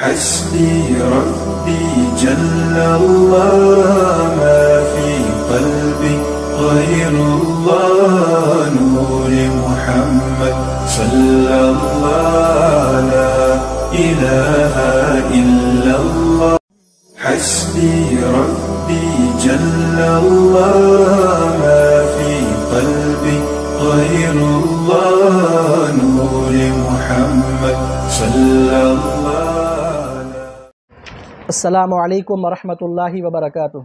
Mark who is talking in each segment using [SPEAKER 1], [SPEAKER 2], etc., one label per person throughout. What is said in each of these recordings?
[SPEAKER 1] حسبي ربي جل الله ما في قلبي غير الله نور محمد صلى الله لا إله إلا الله حسبي ربي جل الله ما في قلبي غير الله نور محمد صلى الله.
[SPEAKER 2] السلام علیکم ورحمۃ اللہ وبرکاتہ.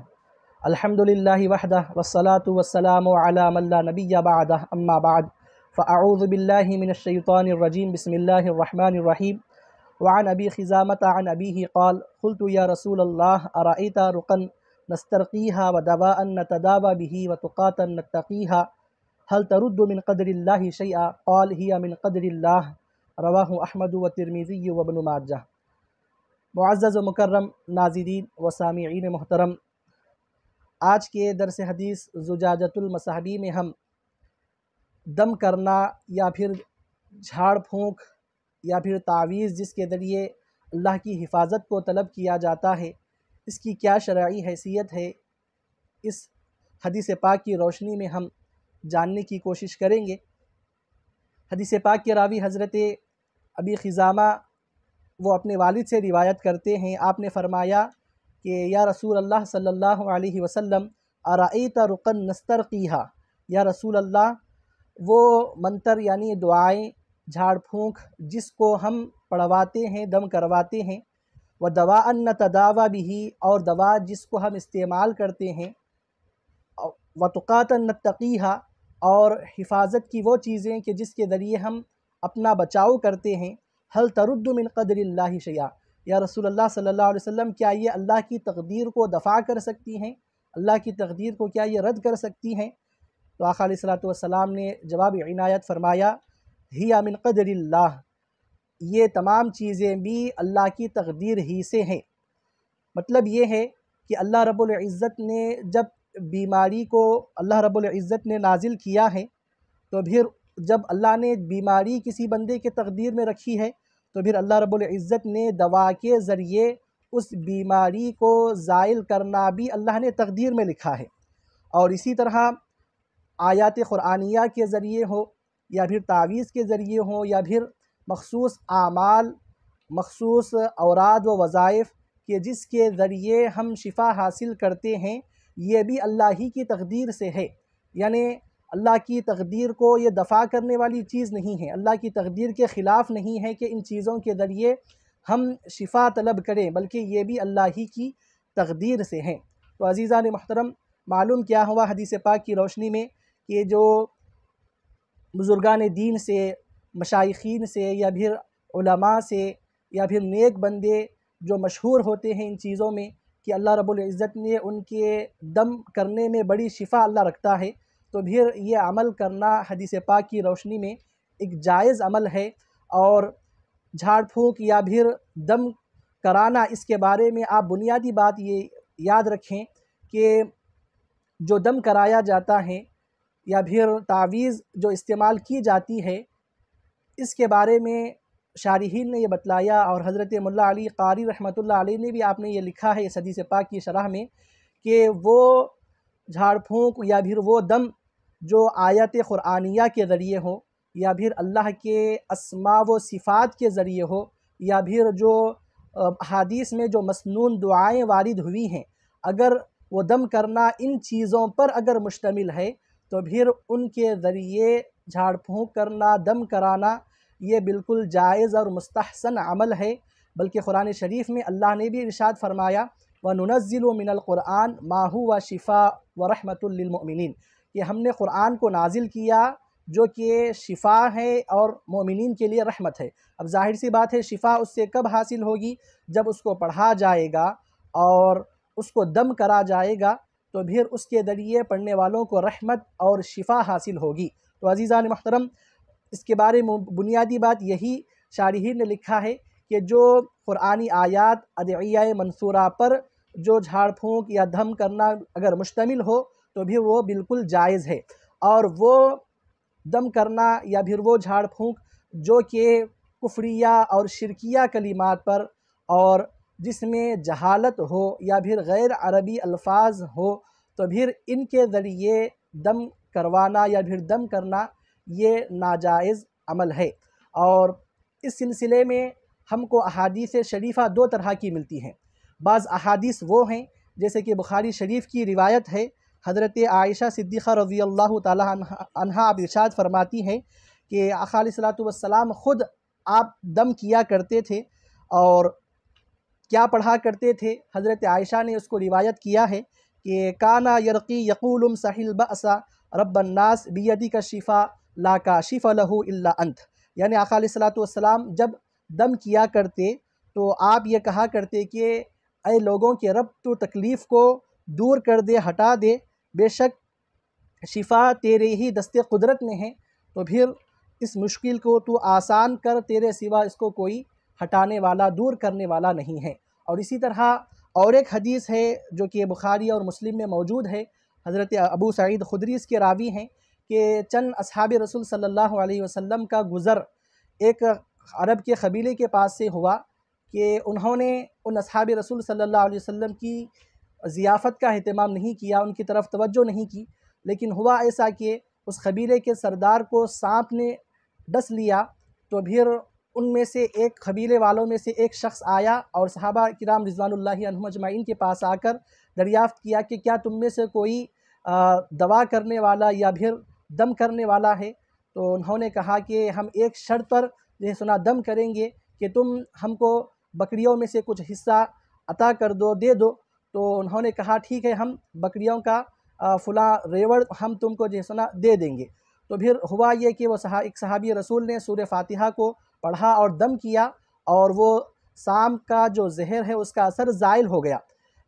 [SPEAKER 2] الحمدللہ وحدہ والصلاة والسلام علی من لا نبی بعدہ اما بعد فاعوذ باللہ من الشیطان الرجیم بسم اللہ الرحمن الرحیم. وعن ابی خزامۃ عن ابیہ قال قلت یا رسول اللہ ارأیت رقا نسترقیہا ودواء نتداوى به وتقاتا نتقیہا هل ترد من قدر اللہ شیئا قال ہی من قدر اللہ. رواہ احمد والترمذی وابن ماجہ. معزز و مکرم ناظرین و سامعین محترم، آج کے درس حدیث زجاجۃ المصاحبی میں ہم دم کرنا یا پھر جھاڑ پھونک یا پھر تعویذ جس کے ذریعے اللہ کی حفاظت کو طلب کیا جاتا ہے، اس کی کیا شرعی حیثیت ہے، اس حدیث پاک کی روشنی میں ہم جاننے کی کوشش کریں گے. حدیث پاک کے راوی حضرت ابی خزامہ وہ اپنے والد سے روایت کرتے ہیں. آپ نے فرمایا کہ یا رسول اللہ صلی اللہ علیہ وسلم ارأیت رقا نسترقیہا، یا رسول اللہ وہ منتر یعنی دعائیں جھاڑ پھونک جس کو ہم پڑھواتے ہیں، دم کرواتے ہیں، ودواء نتداوى به اور دوا جس کو ہم استعمال کرتے ہیں، وتقاتا نتقیہا اور حفاظت کی وہ چیزیں کہ جس کے ذریعے ہم اپنا بچاؤ کرتے ہیں. هل ترد من قدر اللہ شیئا، یا رسول اللہ صلی اللہ علیہ وسلم کیا یہ اللہ کی تقدیر کو دفع کر سکتی ہیں، اللہ کی تقدیر کو کیا یہ رد کر سکتی ہیں؟ تو آقا علیہ الصلوۃ والسلام نے جواب عنایت فرمایا ہی من قدر اللہ، یہ تمام چیزیں بھی اللہ کی تقدیر ہی سے ہیں. مطلب یہ ہے کہ اللہ رب العزت نے جب بیماری کو اللہ رب العزت نے نازل کیا ہے، تو پھر جب اللہ نے بیماری کسی بندے کے تقدیر میں رکھی ہے تو پھر اللہ رب العزت نے دوا کے ذریعے اس بیماری کو زائل کرنا بھی اللہ نے تقدیر میں لکھا ہے. اور اسی طرح آیات قرآنیہ کے ذریعے ہو یا پھر تعویذ کے ذریعے ہو یا پھر مخصوص اعمال، مخصوص اوراد و وظائف کہ جس کے ذریعے ہم شفا حاصل کرتے ہیں، یہ بھی اللہ ہی کی تقدیر سے ہے. یعنی اللہ کی تقدیر کو یہ دفع کرنے والی چیز نہیں ہے، اللہ کی تقدیر کے خلاف نہیں ہے کہ ان چیزوں کے ذریعے ہم شفا طلب کریں، بلکہ یہ بھی اللہ ہی کی تقدیر سے ہیں. تو عزیزان محترم، معلوم کیا ہوا حدیث پاک کی روشنی میں کہ جو بزرگان دین سے، مشائخین سے یا پھر علماء سے یا پھر نیک بندے جو مشہور ہوتے ہیں ان چیزوں میں کہ اللہ رب العزت نے ان کے دم کرنے میں بڑی شفا اللہ رکھتا ہے، تو پھر یہ عمل کرنا حدیث پاک کی روشنی میں ایک جائز عمل ہے. اور جھاڑ پھونک یا پھر دم کرانا، اس کے بارے میں آپ بنیادی بات یہ یاد رکھیں کہ جو دم کرایا جاتا ہے یا پھر تعویذ جو استعمال کی جاتی ہے، اس کے بارے میں شارحین نے یہ بتلایا، اور حضرت ملا علی قاری رحمۃ اللہ علیہ نے بھی آپ نے یہ لکھا ہے اس حدیث پاک کی شرح میں کہ وہ جھاڑ پھونک یا پھر وہ دم جو آیات قرآنیہ کے ذریعے ہو یا پھر اللہ کے اسماء و صفات کے ذریعے ہو یا پھر جو احادیث میں جو مسنون دعائیں وارد ہوئی ہیں، اگر وہ دم کرنا ان چیزوں پر اگر مشتمل ہے تو پھر ان کے ذریعے جھاڑ پھونک کرنا، دم کرانا یہ بالکل جائز اور مستحسن عمل ہے. بلکہ قرآن شریف میں اللہ نے بھی ارشاد فرمایا وَنُنَزِّلُ مِنَ الْقُرْآنِ مَا هُوَ شِفَاءٌ وَرَحْمَةٌ لِّلْمُؤْمِنِينَ، کہ ہم نے قرآن کو نازل کیا جو کہ شفا ہے اور مومنین کے لیے رحمت ہے. اب ظاہر سی بات ہے شفا اس سے کب حاصل ہوگی؟ جب اس کو پڑھا جائے گا اور اس کو دم کرا جائے گا تو پھر اس کے ذریعے پڑھنے والوں کو رحمت اور شفا حاصل ہوگی. تو عزیزان محترم، اس کے بارے میں بنیادی بات یہی شارحین نے لکھا ہے کہ جو قرآنی آیات ادعیہ منصورہ پر جو جھاڑ پھونک یا دم کرنا اگر مشتمل ہو تو پھر وہ بالکل جائز ہے. اور وہ دم کرنا یا پھر وہ جھاڑ پھونک جو کہ کفریہ اور شرکیہ کلمات پر اور جس میں جہالت ہو یا پھر غیر عربی الفاظ ہو تو پھر ان کے ذریعے دم کروانا یا پھر دم کرنا یہ ناجائز عمل ہے۔ اور اس سلسلے میں ہم کو احادیث شریفہ دو طرح کی ملتی ہیں۔ بعض احادیث وہ ہیں جیسے کہ بخاری شریف کی روایت ہے، حضرت عائشہ صدیقہ رضی اللہ تعالی عنہا آپ ارشاد فرماتی ہیں کہ آقا علیہ الصلوۃ والسلام خود آپ دم کیا کرتے تھے، اور کیا پڑھا کرتے تھے؟ حضرت عائشہ نے اس کو روایت کیا ہے کہ کانا یرقی یقول امسح البأس رب الناس بیدک الشفاء لا کاشف لہ الا انت، یعنی آقا علیہ الصلوۃ والسلام جب دم کیا کرتے تو آپ یہ کہا کرتے کہ اے لوگوں کے رب تو تکلیف کو دور کر دے، ہٹا دے، بے شک شفا تیرے ہی دست قدرت میں ہے، تو پھر اس مشکل کو تو آسان کر، تیرے سوا اس کو کوئی ہٹانے والا، دور کرنے والا نہیں ہے۔ اور اسی طرح اور ایک حدیث ہے جو کہ بخاری اور مسلم میں موجود ہے، حضرت ابو سعید خدری اس کے راوی ہیں کہ چند اصحاب رسول صلی اللہ علیہ وسلم کا گزر ایک عرب کے قبیلے کے پاس سے ہوا کہ انہوں نے ان اصحاب رسول صلی اللہ علیہ وسلم کی ضیافت کا اہتمام نہیں کیا، ان کی طرف توجہ نہیں کی، لیکن ہوا ایسا کہ اس قبیلے کے سردار کو سانپ نے ڈس لیا، تو پھر ان میں سے ایک قبیلے والوں میں سے ایک شخص آیا اور صحابہ کرام رضوان اللہ عنہم اجمعین کے پاس آ کر دریافت کیا کہ کیا تم میں سے کوئی دوا کرنے والا یا پھر دم کرنے والا ہے؟ تو انہوں نے کہا کہ ہم ایک شرط پر یہ سنا دم کریں گے کہ تم ہم کو بکریوں میں سے کچھ حصہ عطا کر دو، دے دو۔ تو انہوں نے کہا ٹھیک ہے، ہم بکریوں کا فلاں ریوڑ ہم تم کو جو سنا دے دیں گے۔ تو پھر ہوا یہ کہ وہ ایک صحابی رسول نے سورہ فاتحہ کو پڑھا اور دم کیا، اور وہ سانپ کا جو زہر ہے اس کا اثر زائل ہو گیا۔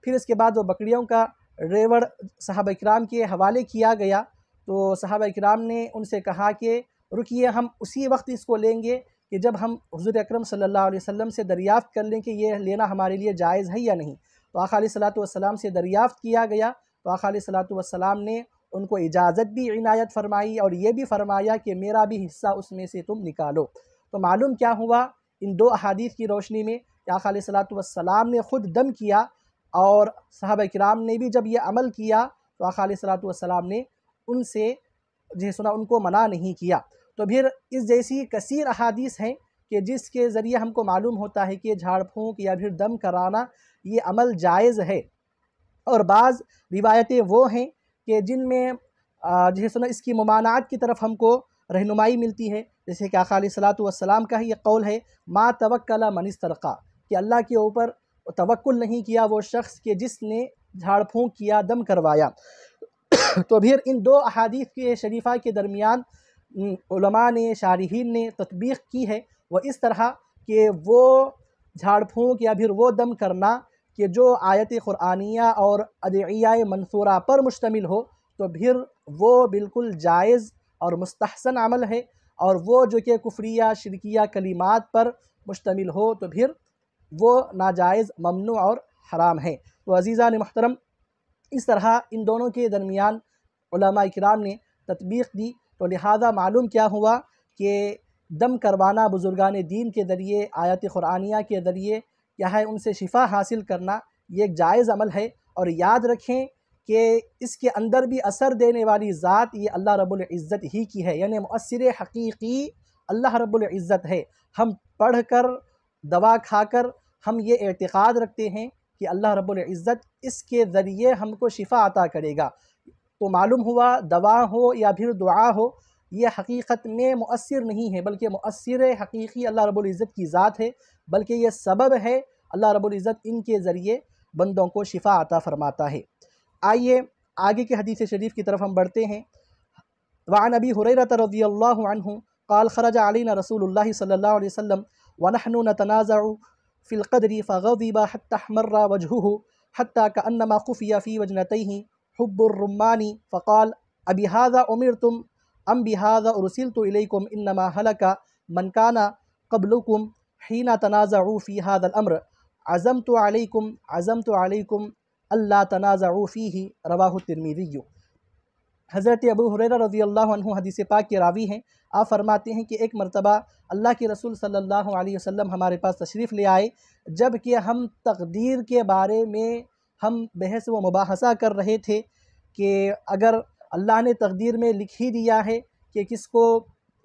[SPEAKER 2] پھر اس کے بعد وہ بکریوں کا ریوڑ صحابہ کرام کے حوالے کیا گیا، تو صحابہ کرام نے ان سے کہا کہ رکیے، ہم اسی وقت اس کو لیں گے کہ جب ہم حضور اکرم صلی اللہ علیہ وسلم سے دریافت کر لیں کہ یہ لینا ہمارے لیے جائز ہے یا نہیں۔ تو آقا علیہ الصلوۃ والسلام سے دریافت کیا گیا، تو آقا علیہ الصلوۃ والسلام نے ان کو اجازت بھی عنایت فرمائی اور یہ بھی فرمایا کہ میرا بھی حصہ اس میں سے تم نکالو۔ تو معلوم کیا ہوا ان دو احادیث کی روشنی میں کہ آقا علیہ الصلوۃ والسلام نے خود دم کیا، اور صحابہ کرام نے بھی جب یہ عمل کیا تو آقا علیہ الصلوۃ والسلام نے ان سے جو سنا ان کو منع نہیں کیا۔ تو پھر اس جیسی کثیر احادیث ہیں کہ جس کے ذریعے ہم کو معلوم ہوتا ہے کہ جھاڑ پھونک یا پھر دم کرانا یہ عمل جائز ہے۔ اور بعض روایتیں وہ ہیں کہ جن میں جو سنا اس کی ممانعت کی طرف ہم کو رہنمائی ملتی ہے، جیسے کہ آقا علیہ الصلوۃ والسلام کا ہی یہ قول ہے ما توکل من استرقا، کہ اللہ کے اوپر توکل نہیں کیا وہ شخص کہ جس نے جھاڑ پھونک کیا، دم کروایا۔ تو پھر ان دو احادیث کے شریفہ کے درمیان علماء نے، شارحین نے تطبیق کی ہے، وہ اس طرح کہ وہ جھاڑ پھونک یا پھر وہ دم کرنا کہ جو آیت قرآنیہ اور ادعیہ منثورہ پر مشتمل ہو، تو پھر وہ بالکل جائز اور مستحسن عمل ہے، اور وہ جو کہ کفریہ شرکیہ کلمات پر مشتمل ہو تو پھر وہ ناجائز، ممنوع اور حرام ہے۔ تو عزیزان محترم، اس طرح ان دونوں کے درمیان علماء کرام نے تطبیق دی، تو لہذا معلوم کیا ہوا کہ دم کروانا بزرگان دین کے ذریعے، آیات قرآنیہ کے ذریعے کیا ہے، ان سے شفا حاصل کرنا یہ ایک جائز عمل ہے۔ اور یاد رکھیں کہ اس کے اندر بھی اثر دینے والی ذات یہ اللہ رب العزت ہی کی ہے، یعنی مؤثر حقیقی اللہ رب العزت ہے۔ ہم پڑھ کر، دوا کھا کر ہم یہ اعتقاد رکھتے ہیں کہ اللہ رب العزت اس کے ذریعے ہم کو شفا عطا کرے گا، تو معلوم ہوا دوا ہو یا پھر دعا ہو، یہ حقیقت میں مؤثر نہیں ہے، بلکہ مؤثر حقیقی اللہ رب العزت کی ذات ہے، بلکہ یہ سبب ہے اللہ رب العزت ان کے ذریعے بندوں کو شفا عطا فرماتا ہے۔ آئیے آگے کے حدیث شریف کی طرف ہم بڑھتے ہیں۔ وعن ابی ہریرہ رضی اللہ عنہ قال خرج علینا رسول اللہ صلی اللہ علیہ وسلم ونحن نتنازع فی القدر فغضب حتى احمر وجهه حتى كأنما خفي في وجنتيه حب الرمان فقال ابی هذا امرتم ام بهذا ارسلت الیکم انما هلك من كان قبلكم حين تنازعوا في هذا الامر عزمت علیکم اللہ تنازعوا فیہ، رواہ الترمذی۔ حضرت ابو ہریرہ رضی اللہ عنہ حدیث پاک کے راوی ہیں، آپ فرماتے ہیں کہ ایک مرتبہ اللہ کے رسول صلی اللہ علیہ وسلم ہمارے پاس تشریف لے آئے، جب کہ ہم تقدیر کے بارے میں ہم بحث و مباحثہ کر رہے تھے کہ اگر اللہ نے تقدیر میں لکھ ہی دیا ہے کہ کس کو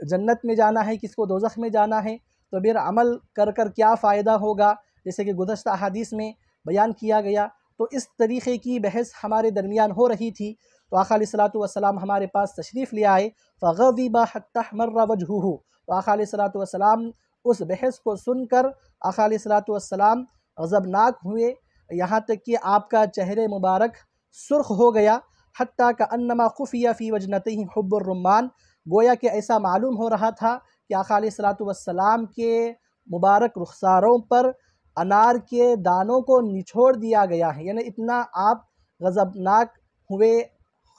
[SPEAKER 2] جنت میں جانا ہے، کس کو دوزخ میں جانا ہے، تو پھر عمل کر کر کیا فائدہ ہوگا، جیسے کہ گزشتہ احادیث میں بیان کیا گیا۔ تو اس طریقے کی بحث ہمارے درمیان ہو رہی تھی، تو آقا علیہ الصلوۃ والسلام ہمارے پاس تشریف لے آئے، فغضب حتی احمر وجہہ، تو آقا علیہ الصلوۃ والسلام اس بحث کو سن کر آقا علیہ الصلوۃ والسلام غضبناک ہوئے، یہاں تک کہ آپ کا چہرے مبارک سرخ ہو گیا، حتیٰ کأنما خفی فی وجنتہ حب الرمان، گویا کہ ایسا معلوم ہو رہا تھا کہ آقا علیہ الصلوۃ والسلام کے مبارک رخساروں پر انار کے دانوں کو نچوڑ دیا گیا ہے، یعنی اتنا آپ غضبناک ہوئے،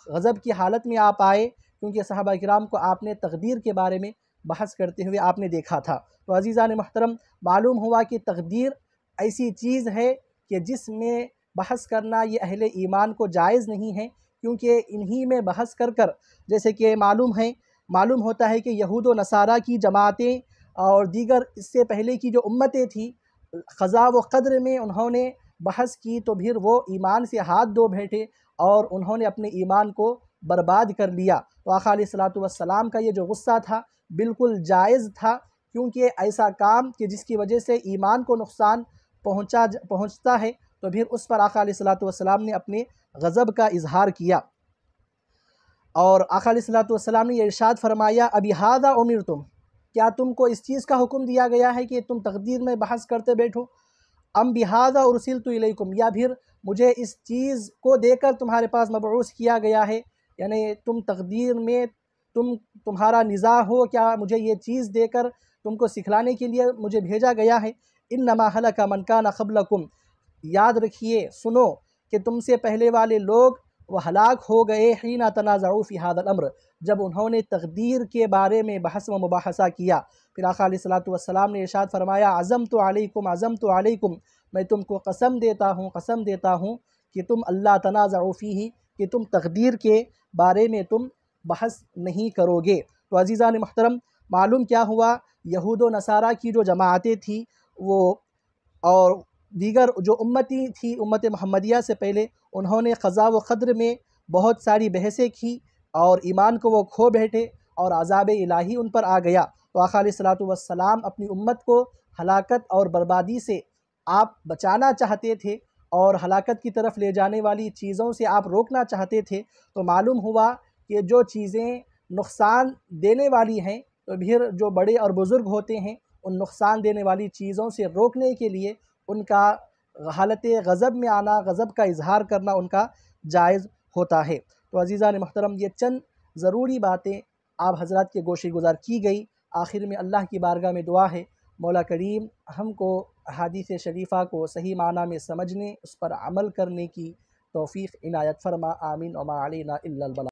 [SPEAKER 2] غضب کی حالت میں آپ آئے، کیونکہ صحابہ کرام کو آپ نے تقدیر کے بارے میں بحث کرتے ہوئے آپ نے دیکھا تھا۔ تو عزیزان محترم، معلوم ہوا کہ تقدیر ایسی چیز ہے کہ جس میں بحث کرنا یہ اہل ایمان کو جائز نہیں ہے، کیونکہ انہی میں بحث کر کر جیسے کہ معلوم ہوتا ہے کہ یہود و نصارہ کی جماعتیں اور دیگر اس سے پہلے کی جو امتیں تھیں، قضاء و قدر میں انہوں نے بحث کی تو پھر وہ ایمان سے ہاتھ دھو بیٹھے اور انہوں نے اپنے ایمان کو برباد کر لیا۔ تو آقا علیہ الصلوۃ والسلام کا یہ جو غصہ تھا بالکل جائز تھا، کیونکہ ایسا کام کہ جس کی وجہ سے ایمان کو نقصان پہنچتا ہے تو پھر اس پر آقا علیہ الصلوۃ والسلام نے اپنے غضب کا اظہار کیا۔ اور آقا علیہ الصلوۃ والسلام نے یہ ارشاد فرمایا، ابھٰذا امرتم، کیا تم کو اس چیز کا حکم دیا گیا ہے کہ تم تقدیر میں بحث کرتے بیٹھو؟ ام بہٰذا ارسلت الیکم، یا پھر مجھے اس چیز کو دے کر تمہارے پاس مبعوث کیا گیا ہے، یعنی تم تقدیر میں تمہارا نزاع ہو، کیا مجھے یہ چیز دے کر تم کو سکھلانے کے لیے مجھے بھیجا گیا ہے؟ انما ہلک من کان قبلکم، یاد رکھیے، سنو کہ تم سے پہلے والے لوگ وہ ہلاک ہو گئے، حین تنازعوا فی ھذا الامر، جب انہوں نے تقدیر کے بارے میں بحث و مباحثہ کیا۔ پھر آقا علیہ الصلوۃ والسلام نے ارشاد فرمایا، عزمت علیکم، میں تم کو قسم دیتا ہوں کہ تم اللہ تنازعوا فیہ، کہ تم تقدیر کے بارے میں تم بحث نہیں کرو گے۔ تو عزیزان محترم، معلوم کیا ہوا، یہود و نصارہ کی جو جماعتیں تھیں وہ اور دیگر جو امتی تھی، امت محمدیہ سے پہلے، انہوں نے قضاء و قدر میں بہت ساری بحثیں کی اور ایمان کو وہ کھو بیٹھے اور عذاب الہی ان پر آ گیا۔ تو آقا علیہ الصلوۃ والسلام اپنی امت کو ہلاکت اور بربادی سے آپ بچانا چاہتے تھے اور ہلاکت کی طرف لے جانے والی چیزوں سے آپ روکنا چاہتے تھے۔ تو معلوم ہوا کہ جو چیزیں نقصان دینے والی ہیں، تو پھر جو بڑے اور بزرگ ہوتے ہیں ان نقصان دینے والی چیزوں سے روکنے کے لیے ان کا حالت غضب میں آنا، غضب کا اظہار کرنا ان کا جائز ہوتا ہے۔ تو عزیزان محترم، یہ چند ضروری باتیں آپ حضرات کے گوشِ گزار کی گئی۔ آخر میں اللہ کی بارگاہ میں دعا ہے، مولا کریم ہم کو احادیث شریفہ کو صحیح معنی میں سمجھنے، اس پر عمل کرنے کی توفیق عنایت فرما، آمین، وما علینا الا البلاغ۔